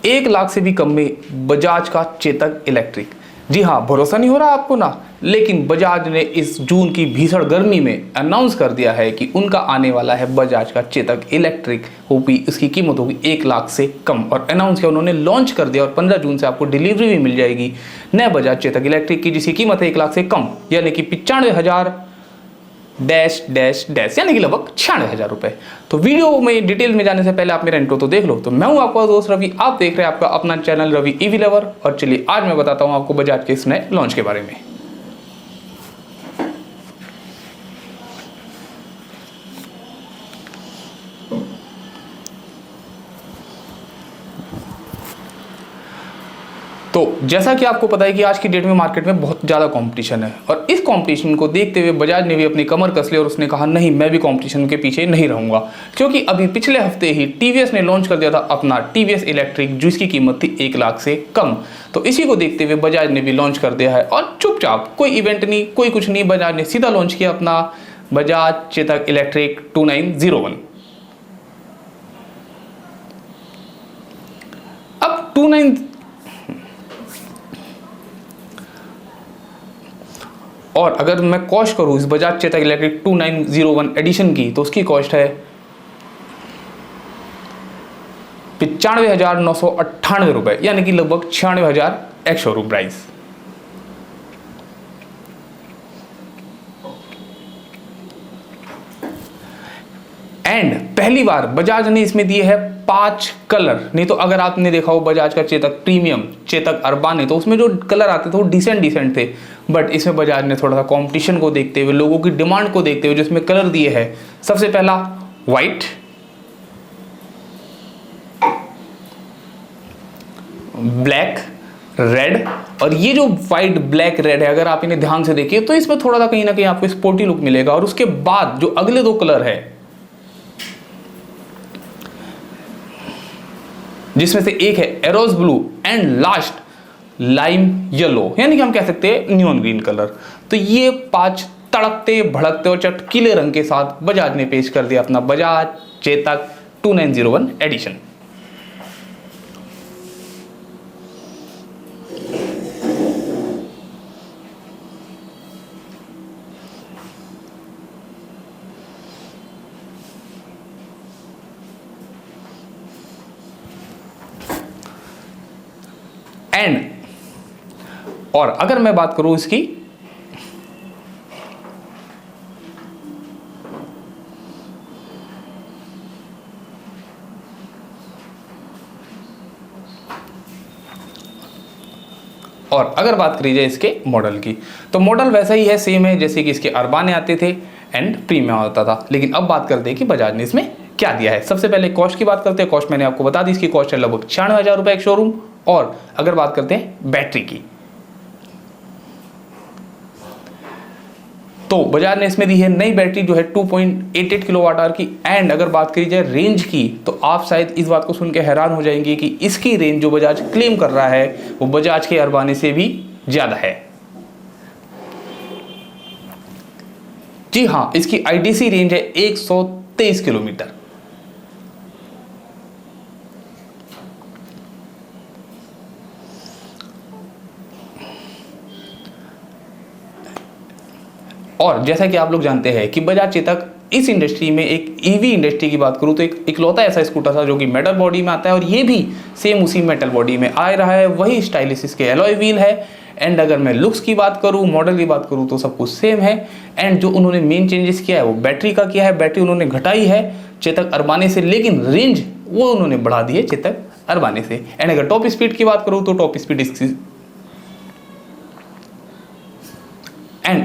1 लाख से भी कम में बजाज का चेतक इलेक्ट्रिक। जी हाँ, भरोसा नहीं हो रहा आपको ना, लेकिन बजाज ने इस जून की भीषण गर्मी में अनाउंस कर दिया है कि उनका आने वाला है बजाज का चेतक इलेक्ट्रिक। होगी उसकी कीमत होगी 1 लाख से कम, और अनाउंस किया उन्होंने, लॉन्च कर दिया, और 15 जून से आपको डिलीवरी भी मिल जाएगी नए बजाज चेतक इलेक्ट्रिक की, जिसकी कीमत है 1 लाख से कम, यानी कि 95,000 डैश डैश डैश, यानी कि लगभग 96,000 रुपए। तो वीडियो में डिटेल में जाने से पहले आप मेरा इंट्रो तो देख लो। तो मैं हूं आपका दोस्त रवि, आप देख रहे हैं आपका अपना चैनल रवि ईवी लवर, और चलिए आज मैं बताता हूं आपको बजाज के इस नए लॉन्च के बारे में। तो जैसा कि आपको पता है कि आज की डेट में मार्केट में बहुत ज़्यादा कंपटीशन है, और इस कंपटीशन को देखते हुए बजाज ने भी अपनी कमर कस ली और उसने कहा नहीं, मैं भी कंपटीशन के पीछे नहीं रहूंगा। क्योंकि अभी पिछले हफ्ते ही टीवीएस ने लॉन्च कर दिया था अपना टीवीएस इलेक्ट्रिक, जिसकी कीमत थी 1 लाख से कम। तो इसी को देखते हुए बजाज ने भी लॉन्च कर दिया है, और चुपचाप, कोई इवेंट नहीं, कोई कुछ नहीं, बजाज ने सीधा लॉन्च किया अपना बजाज चेतक इलेक्ट्रिक 2901। अब 29 और अगर मैं कॉस्ट करूं इस बजाज चेतक इलेक्ट्रिक 2901 एडिशन की, तो उसकी कॉस्ट है 95,998 रुपए, यानी कि लगभग 96,000 एक्स शोरूम प्राइस। एंड पहली बार बजाज ने इसमें दिए है 5 कलर। नहीं तो अगर आपने देखा हो बजाज का चेतक प्रीमियम, चेतक अरबान, तो उसमें जो कलर आते थे वो डिसेंट थे, बट इसमें बजाज ने थोड़ा सा कंपटीशन को देखते हुए, लोगों की डिमांड को देखते हुए जो इसमें कलर दिए हैं, सबसे पहला व्हाइट, ब्लैक, रेड। और ये जो व्हाइट ब्लैक रेड है, अगर आप इन्हें ध्यान से देखिए तो इसमें थोड़ा सा कहीं ना कहीं आपको स्पोर्टी लुक मिलेगा। और उसके बाद जो अगले 2 कलर है, जिसमें से एक है arrows blue and last lime yellow, यानी कि हम कह सकते हैं नियॉन ग्रीन कलर। तो ये 5 तड़कते भड़कते और चटकीले रंग के साथ बजाज ने पेश कर दिया अपना बजाज चेतक 2901 एडिशन। एंड और अगर मैं बात करूं इसकी, और अगर बात करी जाए इसके मॉडल की, तो मॉडल वैसा ही है, सेम है जैसे कि इसके अरबाने आते थे एंड प्रीमियम होता था। लेकिन अब बात करते हैं कि बजाज ने इसमें क्या दिया है। सबसे पहले कॉस्ट की बात करते हैं। कॉस्ट मैंने आपको बता दी, इसकी कॉस्ट है लगभग 96,000 रुपए एक शोरूम। और अगर बात करते हैं बैटरी की, तो बजाज ने इसमें दी है नई बैटरी जो है 2.88 किलोवाट आवर की। एंड अगर बात करी जाए रेंज की, तो आप शायद इस बात को सुन के हैरान हो जाएंगे कि इसकी रेंज जो बजाज क्लेम कर रहा है वो बजाज के अरबाने से भी ज्यादा है। जी हां, इसकी आईडीसी रेंज है 123 किलोमीटर। और जैसा कि आप लोग जानते हैं कि बजाज चेतक इस इंडस्ट्री में, एक ईवी इंडस्ट्री की बात करूं तो एक इकलौता ऐसा स्कूटर था जो कि मेटल बॉडी में आता है, और ये भी सेम उसी मेटल बॉडी में आ रहा है। वही स्टाइलिश इसके एलॉय व्हील है। एंड अगर मैं लुक्स की बात करूं, मॉडल की बात करूं, तो सब कुछ सेम है। एंड जो उन्होंने मेन चेंजेस किया है वो बैटरी का किया है। बैटरी उन्होंने घटाई है चेतक अरबाने से, लेकिन रेंज वो उन्होंने बढ़ा दी है चेतक अरबाने से। एंड अगर टॉप स्पीड की बात करूं तो टॉप स्पीड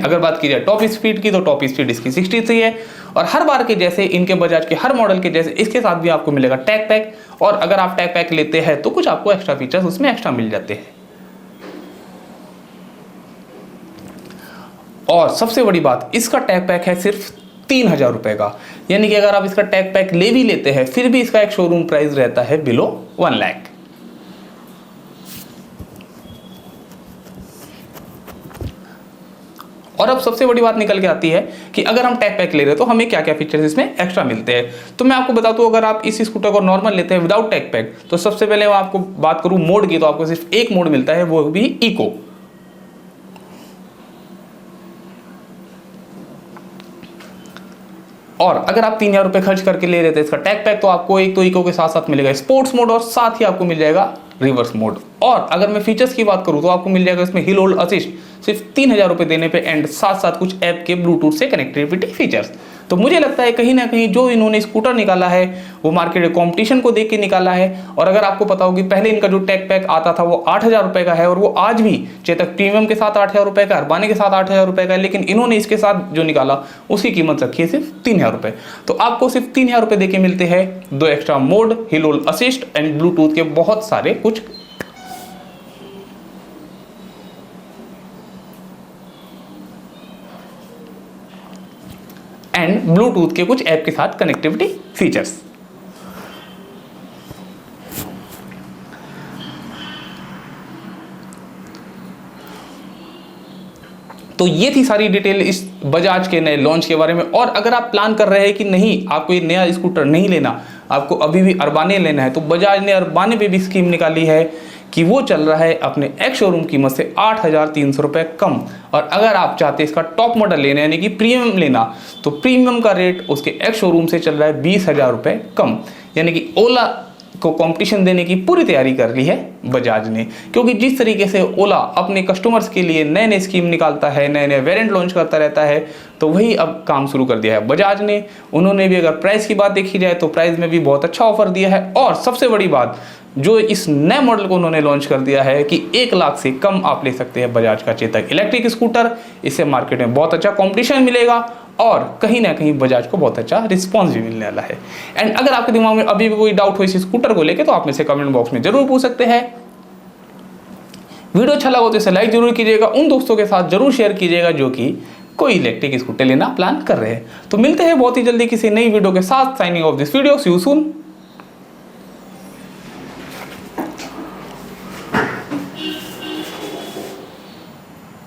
अगर बात की जाए टॉप स्पीड की, तो टॉप स्पीड इसकी 63 है। और हर बार के जैसे इनके बजाज के हर मॉडल के जैसे इसके साथ भी आपको मिलेगा टैग पैक। और अगर आप टैग पैक लेते हैं तो कुछ आपको एक्स्ट्रा फीचर्स उसमें एक्स्ट्रा मिल जाते हैं। और सबसे बड़ी बात, इसका टैग पैक है सिर्फ 3,000 रुपए का, यानी कि अगर आप इसका टैग पैक ले भी लेते हैं फिर भी इसका एक शोरूम प्राइस रहता है बिलो 1 लाख। और अब सबसे बड़ी बात निकल के आती है कि अगर हम टैग पैक ले रहे हैं तो हमें क्या क्या फीचर्स इसमें एक्स्ट्रा मिलते हैं। तो मैं आपको बता दूं, अगर आप इस स्कूटर को नॉर्मल लेते हैं विदाउट टैग पैक, तो सबसे पहले मैं आपको बात करूं मोड की, तो आपको सिर्फ एक मोड मिलता है, वो भी इको। और अगर आप 3000 रुपए खर्च करके ले रहे थे इसका टैग पैक, तो आपको एक तो इको के साथ साथ मिलेगा स्पोर्ट्स मोड और साथ ही आपको मिल जाएगा रिवर्स मोड। और अगर मैं फीचर्स की बात करूं तो आपको मिल जाएगा इसमें हिल होल्ड असिस्ट सिर्फ 3000 रुपए देने पे, एंड साथ साथ कुछ ऐप के ब्लूटूथ से कनेक्टिविटी फीचर्स। तो मुझे लगता है कहीं ना कहीं जो इन्होंने स्कूटर निकाला है वो मार्केट कंपटीशन को देख के निकाला है। और अगर आपको पता हो कि पहले इनका जो टैग पैक आता था वो 8000 रुपए का है, और वो आज भी चेतक प्रीमियम के साथ 8000 रुपए का, अर्बानी के साथ 8000 रुपए का है, लेकिन इन्होंने इसके साथ जो निकाला उसकी कीमत रखी है सिर्फ 3000 रुपए। तो आपको सिर्फ 3000 रुपए देके मिलते हैं 2 extra mode, hill hold assist and Bluetooth के बहुत सारे कुछ एंड ब्लूटूथ के कुछ ऐप के साथ कनेक्टिविटी फीचर्स। तो ये थी सारी डिटेल इस बजाज के नए लॉन्च के बारे में। और अगर आप प्लान कर रहे हैं कि नहीं, आपको ये नया स्कूटर नहीं लेना, आपको अभी भी अर्बाने लेना है, तो बजाज ने अर्बाने पे भी स्कीम निकाली है कि वो चल रहा है अपने एक्स शोरूम कीमत से 8300 रुपये कम। और अगर आप चाहते हैं इसका टॉप मॉडल लेना यानी कि प्रीमियम लेना, तो प्रीमियम का रेट उसके एक्स शोरूम से चल रहा है 20,000 रुपये कम। यानी कि ओला को कंपटीशन देने की पूरी तैयारी कर ली है बजाज ने, क्योंकि जिस तरीके से ओला अपने कस्टमर्स के लिए नए नए स्कीम निकालता है, नए नए वेरिएंट लॉन्च करता रहता है, तो वही अब काम शुरू कर दिया है बजाज ने। उन्होंने भी अगर प्राइस की बात देखी जाए तो प्राइस में भी बहुत अच्छा ऑफर दिया है। और सबसे बड़ी बात, जो इस नए मॉडल को उन्होंने लॉन्च कर दिया है कि 1 लाख से कम आप ले सकते हैं बजाज का चेतक इलेक्ट्रिक स्कूटर। इससे मार्केट में बहुत अच्छा कंपटीशन मिलेगा और कहीं ना कहीं बजाज को बहुत अच्छा रिस्पांस भी मिलने वाला है। एंड अगर आपके दिमाग में अभी भी कोई डाउट हो इस स्कूटर को लेके, तो आप में से कमेंट बॉक्स में जरूर पूछ सकते हैं। वीडियो अच्छा लगा तो इसे लाइक जरूर कीजिएगा, उन दोस्तों के साथ जरूर शेयर कीजिएगा जो कि कोई इलेक्ट्रिक स्कूटर लेना प्लान कर रहे हैं। तो मिलते हैं बहुत ही जल्दी किसी नई वीडियो के साथ। Signing off this video, see you soon.